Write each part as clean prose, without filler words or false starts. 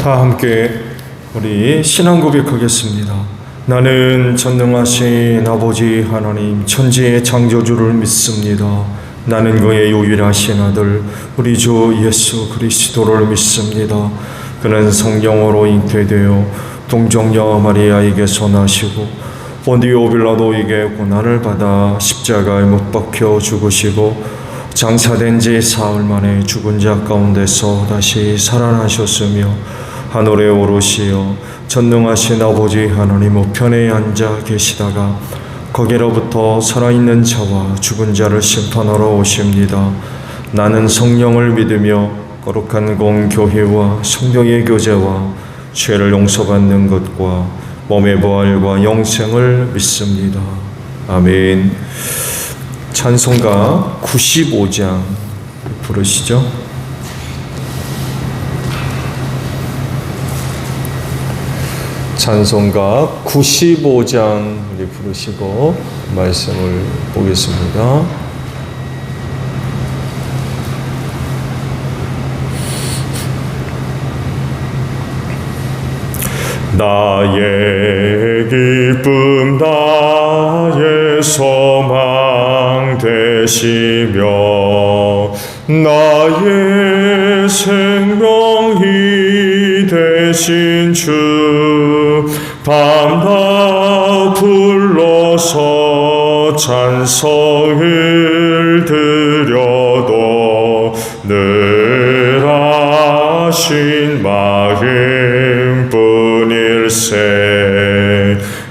다 함께 우리 신앙 고백하겠습니다. 나는 전능하신 아버지 하나님 천지의 창조주를 믿습니다. 나는 그의 유일하신 아들 우리 주 예수 그리스도를 믿습니다. 그는 성령으로 잉태되어 동정녀 마리아에게서 나시고 본디오 빌라도에게 고난을 받아 십자가에 못 박혀 죽으시고 장사된 지 사흘 만에 죽은 자 가운데서 다시 살아나셨으며 하늘에 오르시어 전능하신 아버지 하나님 우편에 앉아 계시다가 거기로부터 살아있는 자와 죽은 자를 심판하러 오십니다. 나는 성령을 믿으며 거룩한 공교회와 성령의 교제와 죄를 용서받는 것과 몸의 부활과 영생을 믿습니다. 아멘. 찬송가 95장 부르시죠. 찬송가 95장 우리 부르시고 말씀을 보겠습니다. 나의 기쁨 나의 소망 되시며 나의 생명이 되신 주 밤낮 불러서 찬송을 드려도 늘 하신 마음뿐일세.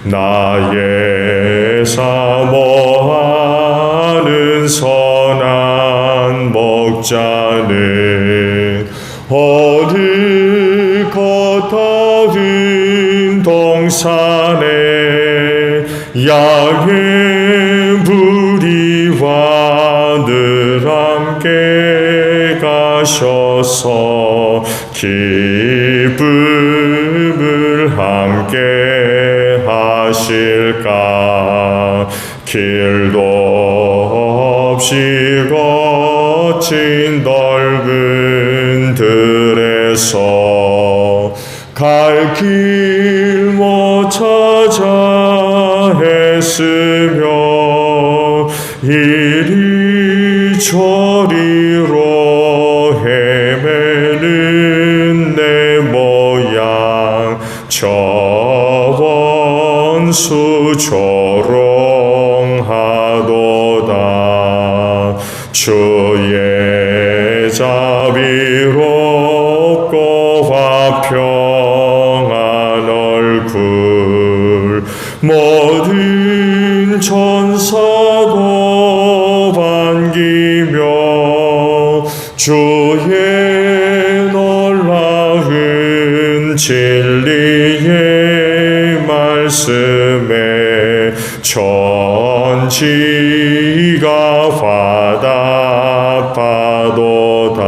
나의 사모하는 선한 목자는 어느 걷다른 동산에 양의 무리와 늘 함께 가셔서 기쁨을 함께 하실까. 길도 없이 거친 넓은 들에서 갈 길 못 찾아 애쓰며 이리저리로 헤매는 내 모양 저원수 조롱하도다. 주의 자비롭고 화평한 얼굴 모든 천사도 반기며 주의 놀라운 진리의 말씀에 천지가 화답하도다.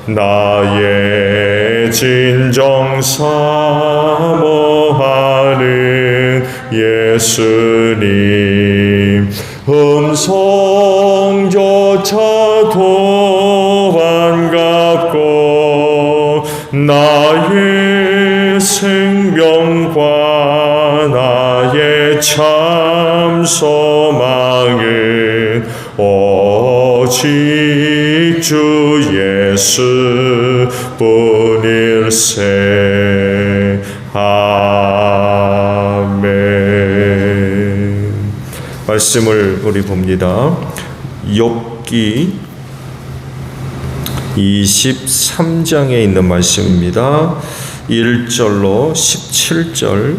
나의 진정 사모하는 예수님 음성조차도 반갑고 나의 생명과 나의 참 소망은 오직 주 예수 뿐일세. 아멘. 말씀을 우리 봅니다. 욥기 23장에 있는 말씀입니다. 1절로 17절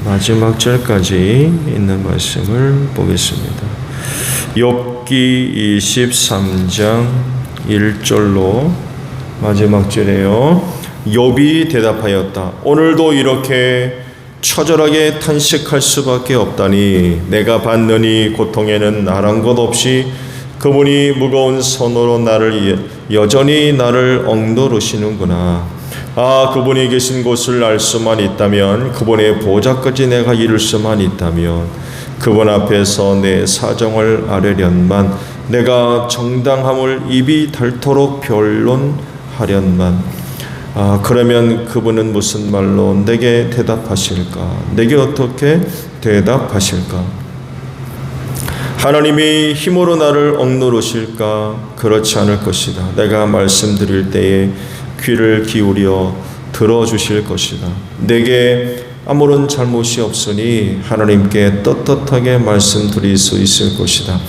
마지막 절까지 있는 말씀을 보겠습니다. 욥기 23장 1절로 마지막 절에요. 욥이 대답하였다. 오늘도 이렇게 처절하게 탄식할 수밖에 없다니 내가 받는 이 고통에는 아랑곳 없이 그분이 무거운 손으로 여전히 나를 엉도르시는구나. 아, 그분이 계신 곳을 알 수만 있다면, 그분의 보좌까지 내가 이룰 수만 있다면, 그분 앞에서 내 사정을 아뢰련만, 내가 정당함을 입이 닳도록 변론하련만. 그러면 그분은 무슨 말로 내게 대답하실까? 내게 어떻게 대답하실까? 하나님이 힘으로 나를 억누르실까? 그렇지 않을 것이다. 내가 말씀드릴 때에 귀를 기울여 들어주실 것이다. 내게 아무런 잘못이 없으니 하나님께 떳떳하게 말씀드릴 수 있을 것이다.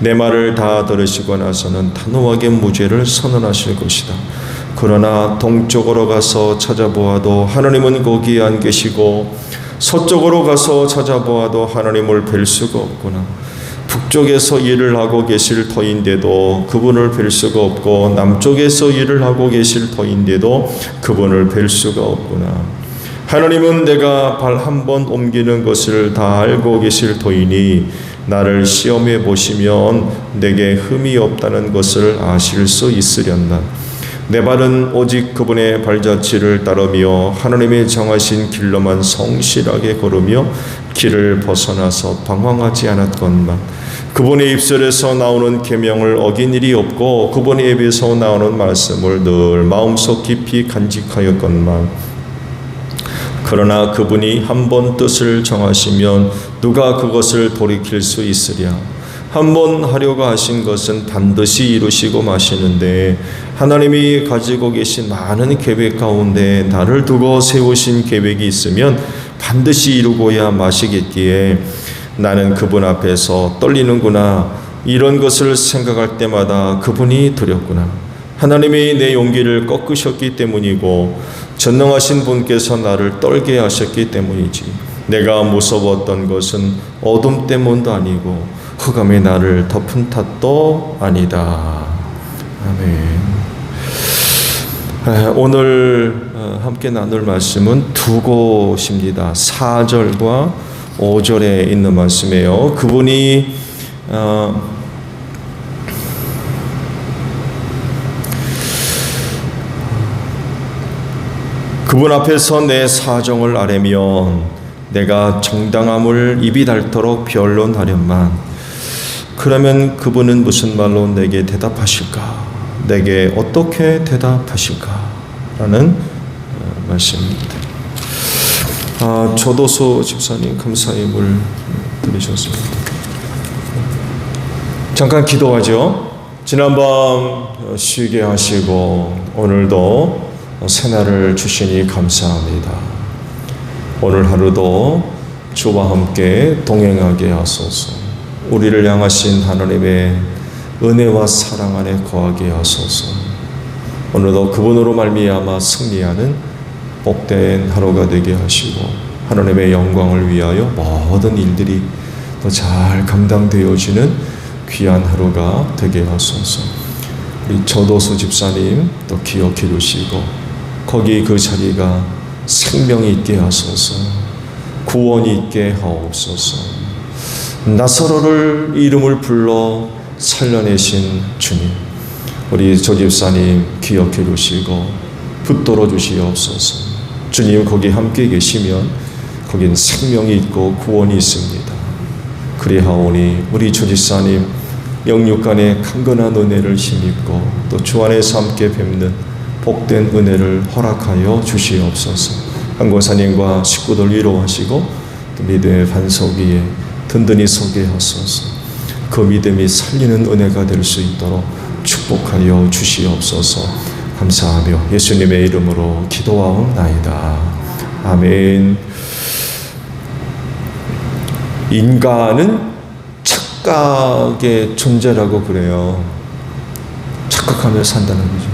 내 말을 다 들으시고 나서는 단호하게 무죄를 선언하실 것이다. 그러나 동쪽으로 가서 찾아보아도 하나님은 거기 안 계시고 서쪽으로 가서 찾아보아도 하나님을 뵐 수가 없구나. 북쪽에서 일을 하고 계실 터인데도 그분을 뵐 수가 없고 남쪽에서 일을 하고 계실 터인데도 그분을 뵐 수가 없구나. 하나님은 내가 발 한 번 옮기는 것을 다 알고 계실 터이니 나를 시험해 보시면 내게 흠이 없다는 것을 아실 수 있으련다. 내 발은 오직 그분의 발자취를 따르며 하나님의 정하신 길로만 성실하게 걸으며 길을 벗어나서 방황하지 않았건만 그분의 입술에서 나오는 계명을 어긴 일이 없고 그분의 입에서 나오는 말씀을 늘 마음속 깊이 간직하였건만 그러나 그분이 한 번 뜻을 정하시면 누가 그것을 돌이킬 수 있으랴. 한 번 하려고 하신 것은 반드시 이루시고 마시는데 하나님이 가지고 계신 많은 계획 가운데 나를 두고 세우신 계획이 있으면 반드시 이루고야 마시겠기에 나는 그분 앞에서 떨리는구나. 이런 것을 생각할 때마다 그분이 두렵구나. 하나님이 내 용기를 꺾으셨기 때문이고 전능하신 분께서 나를 떨게 하셨기 때문이지. 내가 무서웠던 것은 어둠 때문도 아니고 흑암이 나를 덮은 탓도 아니다. 아멘. 오늘 함께 나눌 말씀은 두 곳입니다. 4절과 5절에 있는 말씀이에요. 그분이 그분 앞에서 내 사정을 아뢰면 내가 정당함을 입이 닳도록 변론하련만 그러면 그분은 무슨 말로 내게 대답하실까? 내게 어떻게 대답하실까? 라는 말씀입니다. 조도수 집사님 감사임을 드리셨습니다. 잠깐 기도하죠. 지난밤 쉬게 하시고 오늘도 새날을 주시니 감사합니다. 오늘 하루도 주와 함께 동행하게 하소서. 우리를 향하신 하나님의 은혜와 사랑 안에 거하게 하소서. 오늘도 그분으로 말미암아 승리하는 복된 하루가 되게 하시고 하나님의 영광을 위하여 모든 일들이 더 잘 감당되어지는 귀한 하루가 되게 하소서. 우리 조도수 집사님 또 기억해 주시고 거기 그 자리가 생명이 있게 하소서. 구원이 있게 하옵소서. 나사로를 이름을 불러 살려내신 주님, 우리 조 집사님 기억해 주시고 붙들어 주시옵소서. 주님 거기 함께 계시면 거긴 생명이 있고 구원이 있습니다. 그리하오니 우리 조 집사님 영육간에 강건한 은혜를 힘입고 또 주 안에서 함께 뵙는 복된 은혜를 허락하여 주시옵소서. 한권사님과 식구들 위로하시고 또 믿음의 반석 위에 든든히 서게 하소서. 그 믿음이 살리는 은혜가 될 수 있도록 축복하여 주시옵소서. 감사하며 예수님의 이름으로 기도하옵나이다. 아멘. 인간은 착각의 존재라고 그래요. 착각하며 산다는 거죠.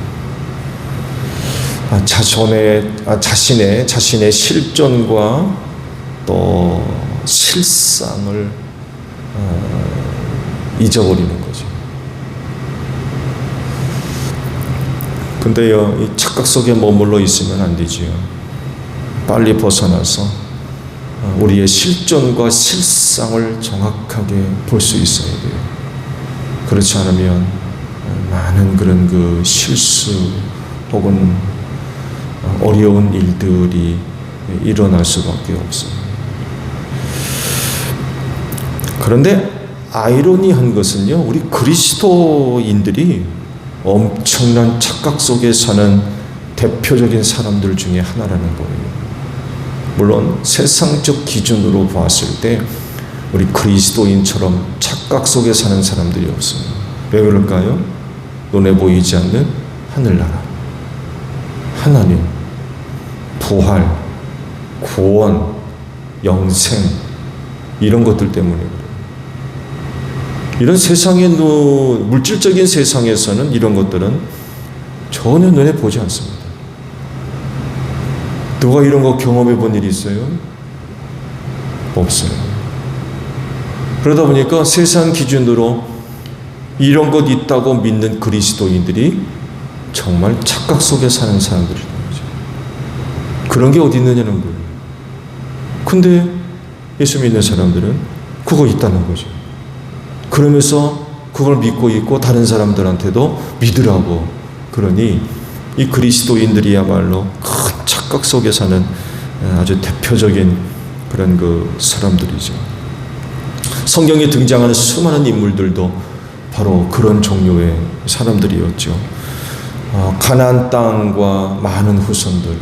자신의 실존과 또 실상을 잊어버리는 거죠. 근데요, 이 착각 속에 머물러 있으면 안 되지요. 빨리 벗어나서 우리의 실존과 실상을 정확하게 볼 수 있어야 돼요. 그렇지 않으면 많은 그런 그 실수 혹은 어려운 일들이 일어날 수밖에 없어요. 그런데 아이러니한 것은요, 우리 그리스도인들이 엄청난 착각 속에 사는 대표적인 사람들 중에 하나라는 거예요. 물론 세상적 기준으로 보았을 때 우리 그리스도인처럼 착각 속에 사는 사람들이 없어요. 왜 그럴까요? 눈에 보이지 않는 하늘나라, 하나님, 부활, 구원, 영생, 이런 것들 때문에 그래요. 이런 세상의 물질적인 세상에서는 이런 것들은 전혀 눈에 보지 않습니다. 누가 이런 거 경험해 본 일이 있어요? 없어요. 그러다 보니까 세상 기준으로 이런 것 있다고 믿는 그리스도인들이 정말 착각 속에 사는 사람들이라는 거죠. 그런 게 어디 있느냐는 거예요. 근데 예수 믿는 사람들은 그거 있다는 거죠. 그러면서 그걸 믿고 있고 다른 사람들한테도 믿으라고 그러니 이 그리스도인들이야말로 큰 착각 속에 사는 아주 대표적인 그런 그 사람들이죠. 성경에 등장하는 수많은 인물들도 바로 그런 종류의 사람들이었죠. 가나안 땅과 많은 후손들을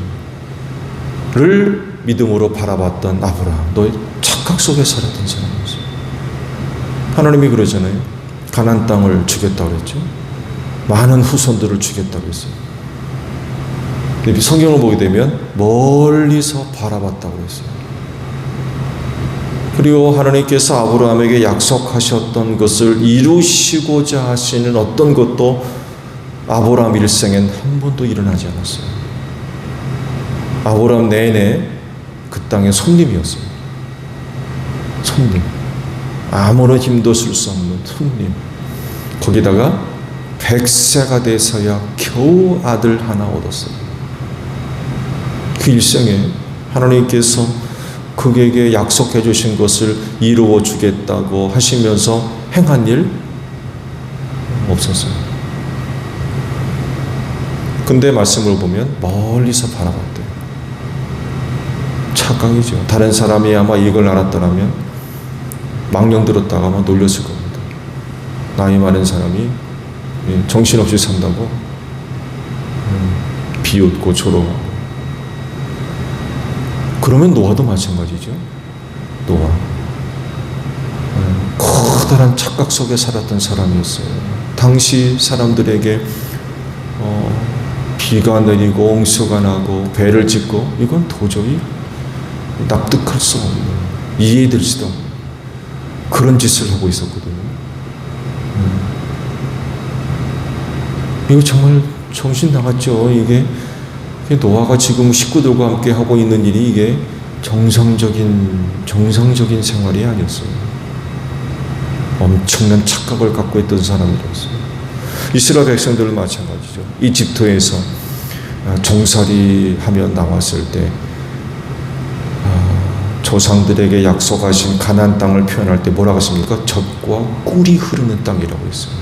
믿음으로 바라봤던 아브라함, 너의 착각 속에 살았던 사람이었어요. 하나님이 그러잖아요. 가나안 땅을 주겠다고 그랬죠. 많은 후손들을 주겠다고 했어요. 근데 성경을 보게 되면 멀리서 바라봤다고 했어요. 그리고 하나님께서 아브라함에게 약속하셨던 것을 이루시고자 하시는 어떤 것도 아브라함 일생엔 한 번도 일어나지 않았어요. 아브라함 내내 그 땅의 손님이었어요. 손님. 아무런 힘도 쓸 수 없는 손님. 거기다가 100세가 돼서야 겨우 아들 하나 얻었어요. 그 일생에 하나님께서 그에게 약속해 주신 것을 이루어 주겠다고 하시면서 행한 일 없었어요. 근데 말씀을 보면 멀리서 바라봤대요. 착각이죠. 다른 사람이 아마 이걸 알았더라면 망령 들었다가 아마 놀렸을 겁니다. 나이 많은 사람이 정신없이 산다고 비웃고 조롱하고. 그러면 노아도 마찬가지죠. 노아. 커다란 착각 속에 살았던 사람이었어요. 당시 사람들에게 비가 내리고 홍수가 나고 배를 짓고 이건 도저히 납득할 수 없는, 이해될 수도 없는 그런 짓을 하고 있었거든요. 이거 정말 정신 나갔죠. 이게 노아가 지금 식구들과 함께 하고 있는 일이 이게 정상적인 생활이 아니었어요. 엄청난 착각을 갖고 있던 사람들이었어요. 이스라엘 백성들은 마찬가지죠. 이집트에서 종살이 하며 나왔을 때 조상들에게 약속하신 가나안 땅을 표현할 때 뭐라고 했습니까? 젖과 꿀이 흐르는 땅이라고 했어요.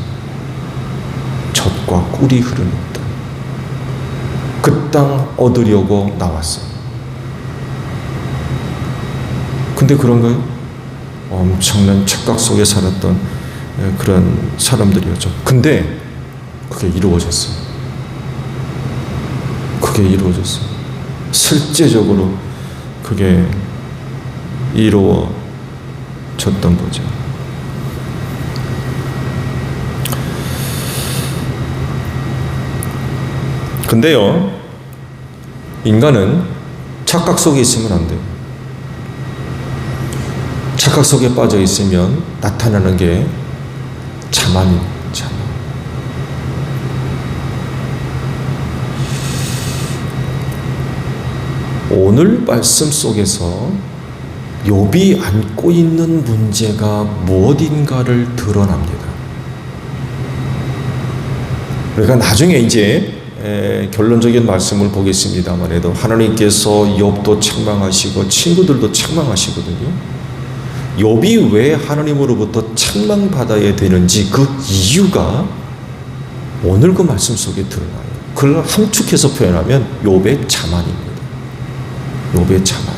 젖과 꿀이 흐르는 땅. 그 땅 얻으려고 나왔어요. 근데 그런가요? 엄청난 착각 속에 살았던 그런 사람들이었죠. 근데 그게 이루어졌어요. 그게 이루어졌어요. 실제적으로 그게 이루어졌던 거죠. 근데요, 인간은 착각 속에 있으면 안 돼요. 착각 속에 빠져 있으면 나타나는 게 자만입니다. 자만. 오늘 말씀 속에서 욥이 안고 있는 문제가 무엇인가를 드러납니다. 그러니까 나중에 이제 결론적인 말씀을 보겠습니다만 해도 하나님께서 욥도 책망하시고 친구들도 책망하시거든요. 욥이 왜 하나님으로부터 책망받아야 되는지 그 이유가 오늘 그 말씀 속에 드러나요. 그걸 함축해서 표현하면 욥의 자만입니다. 욥의 자만.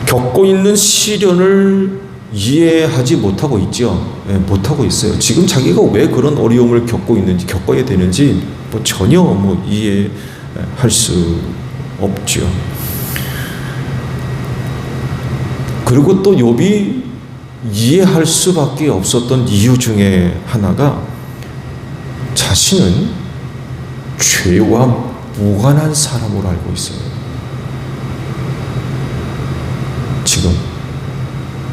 겪고 있는 시련을 이해하지 못하고 있죠. 예, 못하고 있어요. 지금 자기가 왜 그런 어려움을 겪어야 되는지 전혀 이해할 수 없죠. 그리고 또 욥이 이해할 수밖에 없었던 이유 중에 하나가 자신은 죄와 무관한 사람으로 알고 있어요. 지금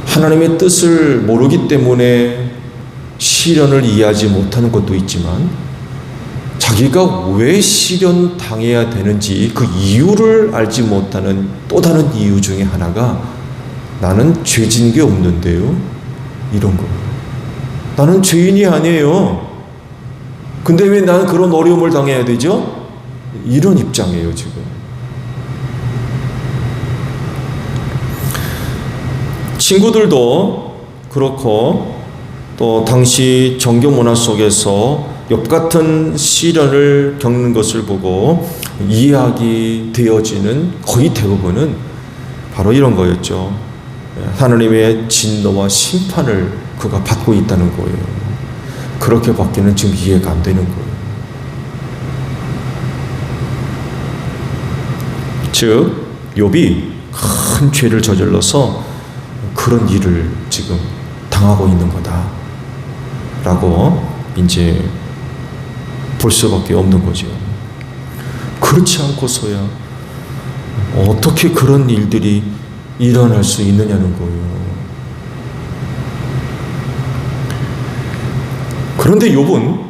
하나님의 뜻을 모르기 때문에 시련을 이해하지 못하는 것도 있지만 자기가 왜 시련 당해야 되는지 그 이유를 알지 못하는 또 다른 이유 중에 하나가 나는 죄진 게 없는데요. 이런 거. 나는 죄인이 아니에요. 근데 왜 나는 그런 어려움을 당해야 되죠? 이런 입장이에요, 지금. 친구들도 그렇고 또 당시 정교 문화 속에서 욥 같은 시련을 겪는 것을 보고 이해하게 되어지는 거의 대부분은 바로 이런 거였죠. 하나님의 진노와 심판을 그가 받고 있다는 거예요. 그렇게 밖에는 지금 이해가 안 되는 거예요. 즉 욥이 큰 죄를 저질러서 그런 일을 지금 당하고 있는 거다라고 이제 볼 수밖에 없는 거죠. 그렇지 않고서야 어떻게 그런 일들이 일어날 수 있느냐는 거예요. 그런데 욥은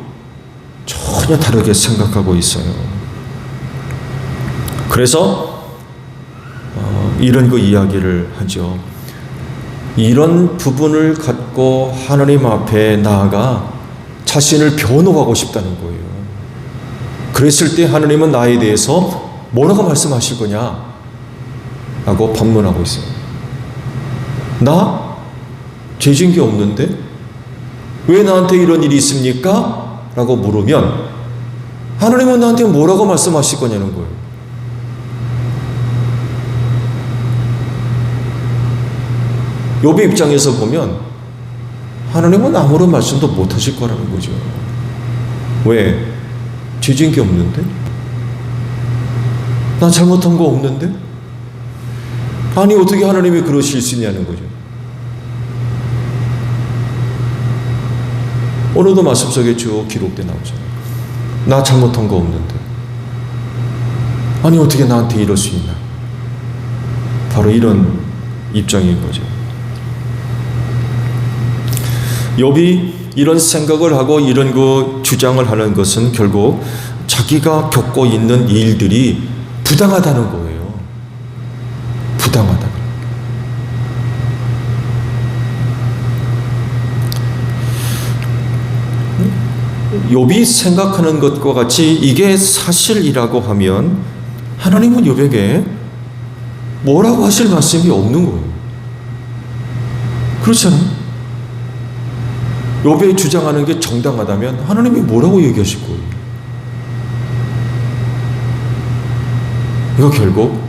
전혀 다르게 생각하고 있어요. 그래서 이런 그 이야기를 하죠. 이런 부분을 갖고 하나님 앞에 나아가 자신을 변호하고 싶다는 거예요. 그랬을 때 하나님은 나에 대해서 뭐라고 말씀하실 거냐? 라고 반문하고 있어요. 나? 죄진 게 없는데? 왜 나한테 이런 일이 있습니까? 라고 물으면 하나님은 나한테 뭐라고 말씀하실 거냐는 거예요. 욥의 입장에서 보면 하나님은 아무런 말씀도 못 하실 거라는 거죠. 왜? 죄진 게 없는데? 나 잘못한 거 없는데? 아니 어떻게 하나님이 그러실 수 있냐는 거죠. 오늘도 말씀 속에 쭉 기록돼 나오잖아요. 나 잘못한 거 없는데 아니 어떻게 나한테 이럴 수 있나. 바로 이런 입장인 거죠. 욥이 이런 생각을 하고 이런 그 주장을 하는 것은 결국 자기가 겪고 있는 일들이 부당하다는 거예요. 부당하다. 욥이 생각하는 것과 같이 이게 사실이라고 하면 하나님은 욥에게 뭐라고 하실 말씀이 없는 거예요. 그렇잖아요. 욥이 주장하는 게 정당하다면 하나님이 뭐라고 얘기하실 거예요? 이거 결국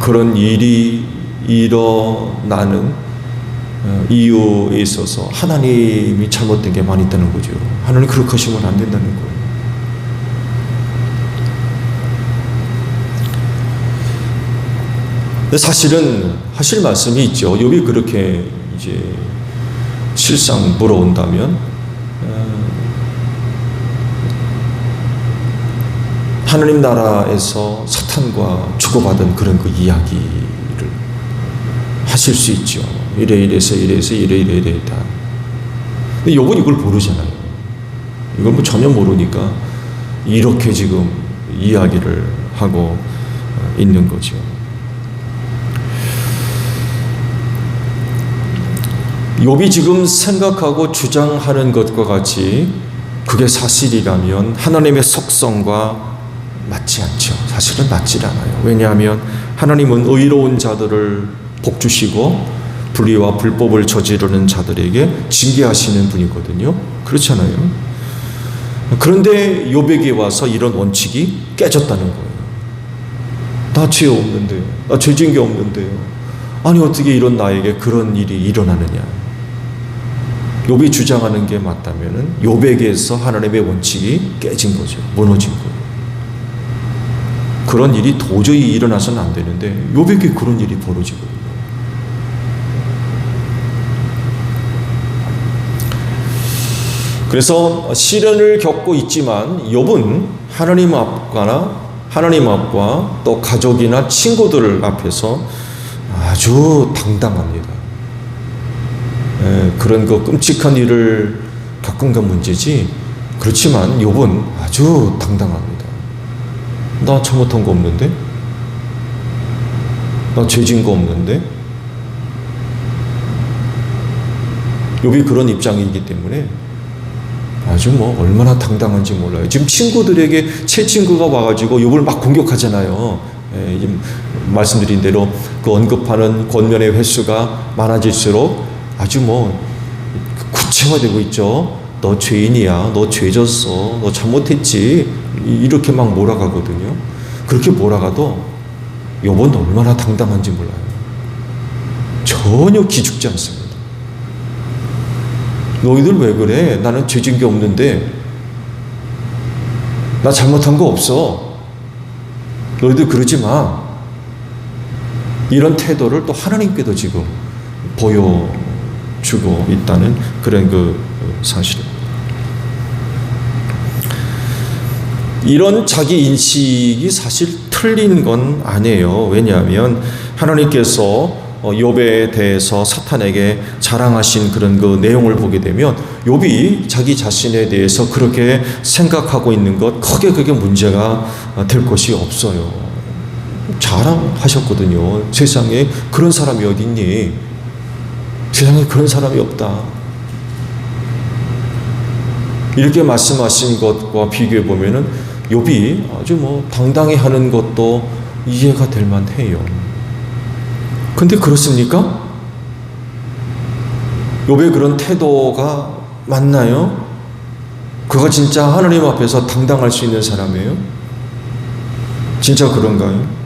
그런 일이 일어나는 이유에 있어서 하나님이 잘못된 게 많이 있다는 거죠. 하나님 그렇게 하시면 안 된다는 거예요. 근데 사실은 하실 말씀이 있죠. 욥이 그렇게 이제 실상 물어온다면 하나님 나라에서 사탄과 주고받은 그런 그 이야기를 하실 수 있죠. 이래서 이래다. 근데 욥은 이걸 모르잖아요. 이걸 전혀 모르니까 이렇게 지금 이야기를 하고 있는 거죠. 욥이 지금 생각하고 주장하는 것과 같이 그게 사실이라면 하나님의 속성과 맞지 않죠. 사실은 맞지 않아요. 왜냐하면 하나님은 의로운 자들을 복주시고 불의와 불법을 저지르는 자들에게 징계하시는 분이거든요. 그렇잖아요. 그런데 욥에게 와서 이런 원칙이 깨졌다는 거예요. 나 죄 없는데요. 나 죄진 게 없는데요. 아니 어떻게 이런 나에게 그런 일이 일어나느냐. 욥이 주장하는 게 맞다면은 욥에게서 하나님의 원칙이 깨진 거죠. 무너진 거예요. 그런 일이 도저히 일어나서는 안 되는데 욥에게 그런 일이 벌어지거든요. 그래서 시련을 겪고 있지만 욥은 하나님 앞과 또 가족이나 친구들 앞에서 아주 당당합니다. 그런 그 끔찍한 일을 겪은 건 문제지, 그렇지만 욥은 아주 당당합니다. 나 잘못한 거 없는데? 나 죄진 거 없는데? 욥이 그런 입장이기 때문에 아주 얼마나 당당한지 몰라요. 지금 친구들에게 새 친구가 와가지고 욥을 막 공격하잖아요. 말씀드린 대로 그 언급하는 권면의 횟수가 많아질수록 아주 구체화되고 있죠. 너 죄인이야. 너 죄졌어. 너 잘못했지. 이렇게 막 몰아가거든요. 그렇게 몰아가도 욥은 얼마나 당당한지 몰라요. 전혀 기죽지 않습니다. 너희들 왜 그래? 나는 죄진 게 없는데. 나 잘못한 거 없어. 너희들 그러지 마. 이런 태도를 또 하나님께도 지금 보여주고 있다는 그런 그 사실입니다. 이런 자기 인식이 사실 틀린 건 아니에요. 왜냐하면 하나님께서 욥에 대해서 사탄에게 자랑하신 그런 그 내용을 보게 되면 욥이 자기 자신에 대해서 그렇게 생각하고 있는 것 크게 그게 문제가 될 것이 없어요. 자랑하셨거든요. 세상에 그런 사람이 어디 있니? 세상에 그런 사람이 없다. 이렇게 말씀하신 것과 비교해 보면은 욥이 아주 당당히 하는 것도 이해가 될 만해요. 근데 그렇습니까? 욥의 그런 태도가 맞나요? 그가 진짜 하나님 앞에서 당당할 수 있는 사람이에요? 진짜 그런가요?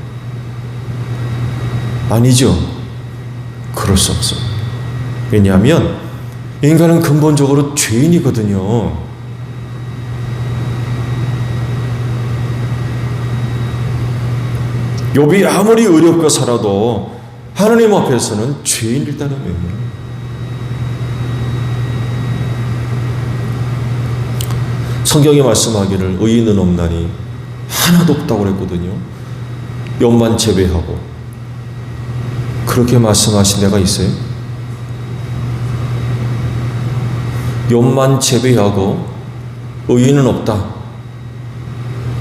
아니죠. 그럴 수 없어요. 왜냐하면 인간은 근본적으로 죄인이거든요. 욥이 아무리 의롭게 살아도 하나님 앞에서는 죄인이라는 거예요. 성경이 말씀하기를 의인은 없나니 하나도 없다고 그랬거든요. 욥만 제외하고. 그렇게 말씀하신 데가 있어요? 욥만 제외하고 의인은 없다.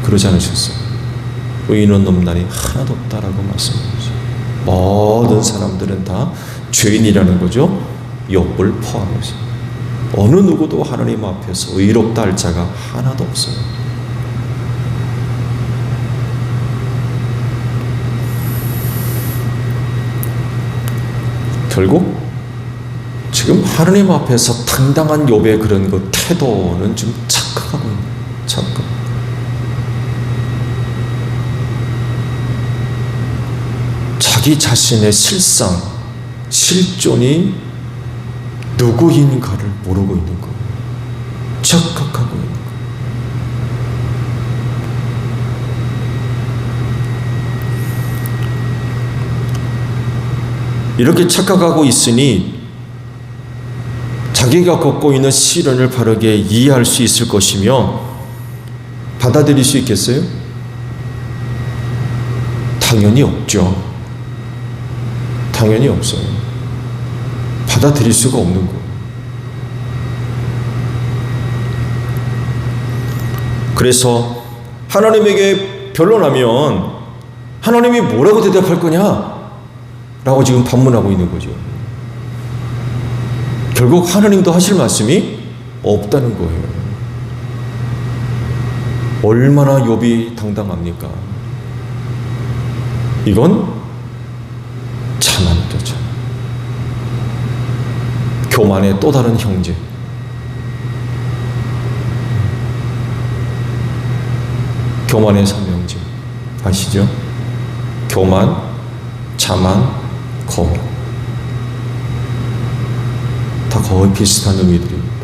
그러지 않으셨어요. 의인은 없나니 하나도 없다라고 말씀하셨어요. 모든 사람들은 다 죄인이라는 거죠. 욥을 포함해서. 어느 누구도 하나님 앞에서 의롭다 할 자가 하나도 없어요. 결국 지금 하나님 앞에서 당당한 욥의 그런 그 태도는 좀 착각하고 있는 착각. 자기 자신의 실상, 실존이 누구인가를 모르고 있는 거예요. 착각하고 있는 거예요. 이렇게 착각하고 있으니 자기가 겪고 있는 시련을 바르게 이해할 수 있을 것이며 받아들일 수 있겠어요? 당연히 없죠. 당연히 없어요. 받아들일 수가 없는 거예요. 그래서 하나님에게 변론하면 하나님이 뭐라고 대답할 거냐? 라고 지금 반문하고 있는 거죠. 결국 하나님도 하실 말씀이 없다는 거예요. 얼마나 욥이 당당합니까? 이건 참아냈죠. 교만의 또 다른 형제. 교만의 삼형제 아시죠? 교만, 자만, 거만. 다 거의 비슷한 의미들입니다.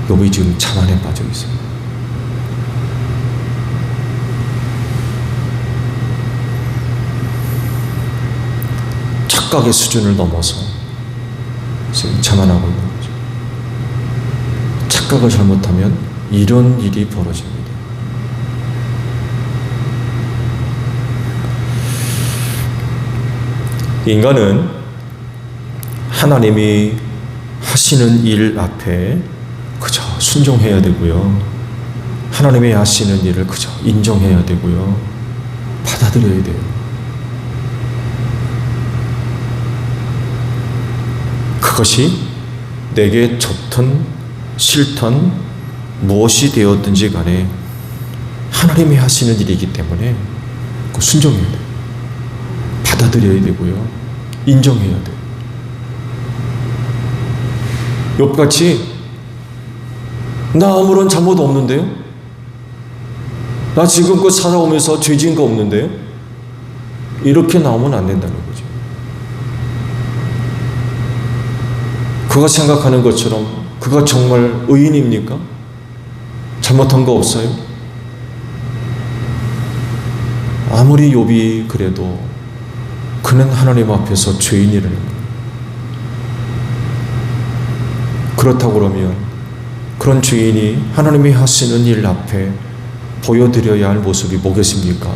욥이 지금 자만에 빠져 있어요. 착각의 수준을 넘어서 지금 자만하고 있는 거죠. 착각을 잘못하면 이런 일이 벌어집니다. 인간은 하나님이 하시는 일 앞에 그저 순종해야 되고요. 하나님이 하시는 일을 그저 인정해야 되고요. 받아들여야 돼요. 그것이 내게 좋든 싫든 무엇이 되었든지 간에 하나님이 하시는 일이기 때문에 그 순종해야 돼요. 받아들여야 되고요. 인정해야 돼요. 욥같이 나 아무런 잘못 없는데요? 나 지금껏 살아오면서 죄 지은 거 없는데요? 이렇게 나오면 안 된다는 거죠. 그가 생각하는 것처럼 그가 정말 의인입니까? 잘못한 거 없어요? 아무리 욥이 그래도 그는 하나님 앞에서 죄인이라는 거예요. 그렇다고 그러면 그런 죄인이 하나님이 하시는 일 앞에 보여드려야 할 모습이 뭐겠습니까?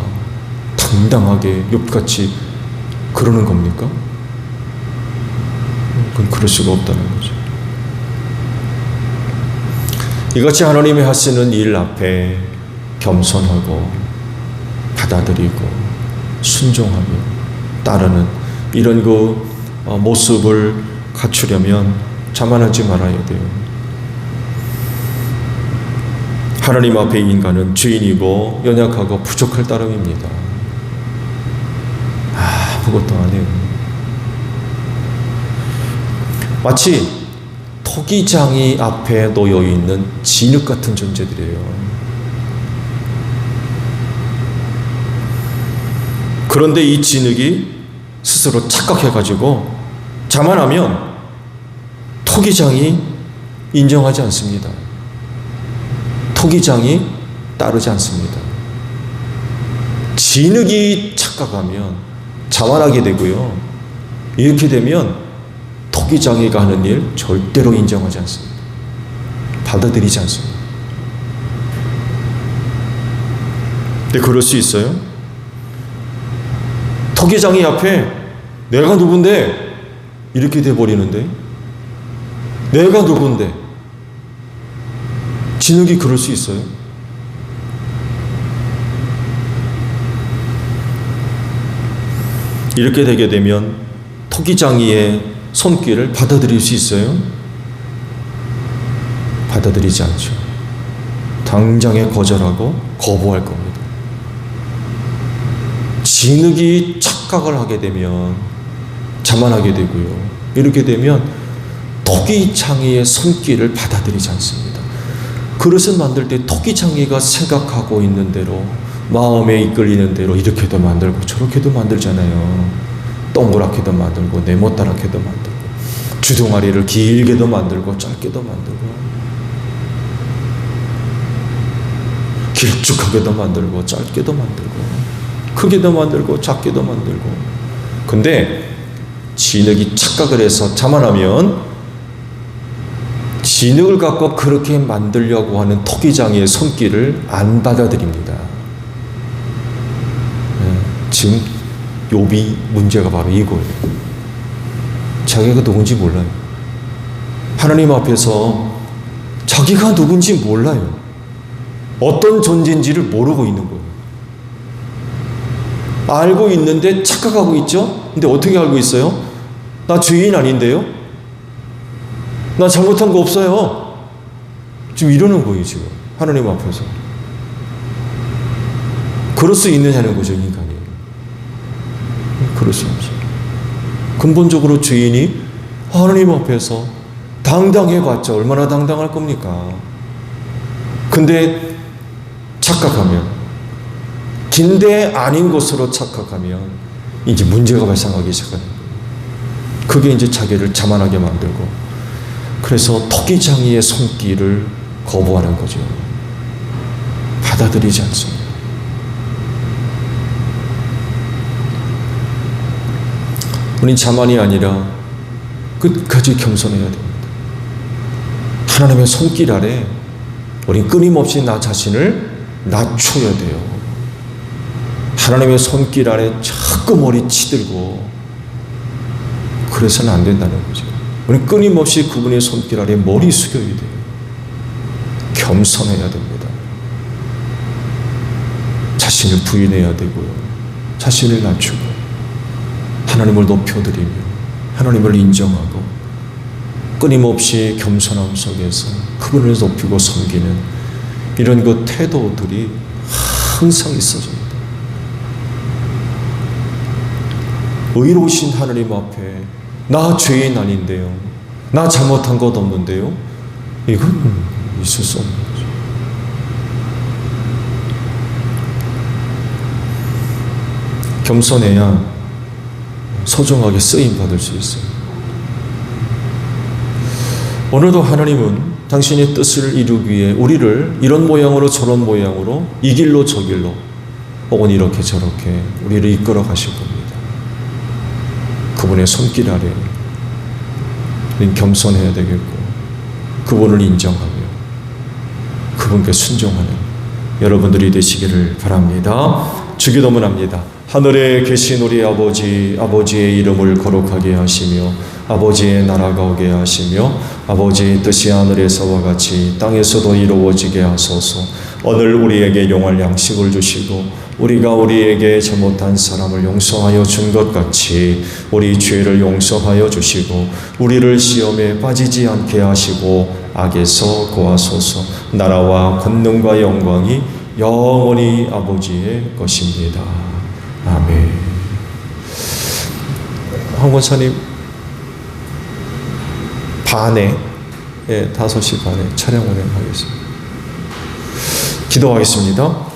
당당하게 욥같이 그러는 겁니까? 그건 그럴 수가 없다는 거죠. 이같이 하나님이 하시는 일 앞에 겸손하고 받아들이고 순종하며 따르는 이런 그 모습을 갖추려면 자만하지 말아야 돼요. 하나님 앞에 인간은 죄인이고 연약하고 부족할 따름입니다. 아무것도 안 해요. 마치 토기장이 앞에 놓여있는 진흙 같은 존재들이에요. 그런데 이 진흙이 스스로 착각해가지고 자만하면 토기장이 인정하지 않습니다. 토기장이 따르지 않습니다. 진흙이 착각하면 자만하게 되고요. 이렇게 되면 토기장이가 하는 일 절대로 인정하지 않습니다. 받아들이지 않습니다. 근데 그럴 수 있어요? 토기장이 앞에 내가 누군데 이렇게 돼버리는데 내가 누군데 진흙이 그럴 수 있어요? 이렇게 되게 되면 토기장이의 손길을 받아들일 수 있어요? 받아들이지 않죠. 당장에 거절하고 거부할 겁니다. 진흙이 착각을 하게 되면 자만하게 되고요. 이렇게 되면 토기장이의 손길을 받아들이지 않습니다. 그릇을 만들 때 토기장이가 생각하고 있는 대로 마음에 이끌리는 대로 이렇게도 만들고 저렇게도 만들잖아요. 동그랗게도 만들고 네모따랗게도 만들고 주둥아리를 길게도 만들고 짧게도 만들고 길쭉하게도 만들고 짧게도 만들고 크게도 만들고 작게도 만들고. 근데 진흙이 착각을 해서 자만하면 진흙을 갖고 그렇게 만들려고 하는 토기장이의 손길을 안 받아들입니다. 지금 욥이 문제가 바로 이거예요. 자기가 누군지 몰라요. 하나님 앞에서 자기가 누군지 몰라요. 어떤 존재인지를 모르고 있는 거예요. 알고 있는데 착각하고 있죠? 근데 어떻게 알고 있어요? 나 죄인 아닌데요? 나 잘못한 거 없어요. 지금 이러는 거예요, 지금. 하나님 앞에서. 그럴 수 있느냐는 거죠, 인간이. 그럴 수 없어요. 근본적으로 죄인이 하나님 앞에서 당당해봤자 얼마나 당당할 겁니까? 근데 착각하면, 긴데 아닌 것으로 착각하면 이제 문제가 발생하기 시작하는 거예요. 그게 이제 자기를 자만하게 만들고 그래서 토기장이의 손길을 거부하는 거죠. 받아들이지 않습니다. 우린 자만이 아니라 끝까지 겸손해야 됩니다. 하나님의 손길 아래 우린 끊임없이 나 자신을 낮춰야 돼요. 하나님의 손길 아래 자꾸 머리 치들고 그래서는 안 된다는 거죠. 우리는 끊임없이 그분의 손길 아래 머리 숙여야 돼요. 겸손해야 됩니다. 자신을 부인해야 되고요. 자신을 낮추고 하나님을 높여드리며 하나님을 인정하고 끊임없이 겸손함 속에서 그분을 높이고 섬기는 이런 그 태도들이 항상 있어집니다. 의로우신 하나님 앞에 나 죄인 아닌데요, 나 잘못한 것 없는데요, 이건 있을 수 없는 거죠. 겸손해야 소중하게 쓰임받을 수 있어요. 오늘도 하나님은 당신의 뜻을 이루기 위해 우리를 이런 모양으로 저런 모양으로 이 길로 저 길로 혹은 이렇게 저렇게 우리를 이끌어 가실 겁니다. 그분의 손길 아래 우린 겸손해야 되겠고 그분을 인정하며 그분께 순종하는 여러분들이 되시기를 바랍니다. 주기도문합니다. 하늘에 계신 우리 아버지, 아버지의 이름을 거룩하게 하시며 아버지의 나라가 오게 하시며 아버지의 뜻이 하늘에서와 같이 땅에서도 이루어지게 하소서. 오늘 우리에게 용할 양식을 주시고 우리가 우리에게 잘못한 사람을 용서하여 준 것 같이 우리 죄를 용서하여 주시고 우리를 시험에 빠지지 않게 하시고 악에서 구하소서. 나라와 권능과 영광이 영원히 아버지의 것입니다. 아멘. 황 권사님 반에 5시 반에 차량 운행하겠습니다. 기도하겠습니다.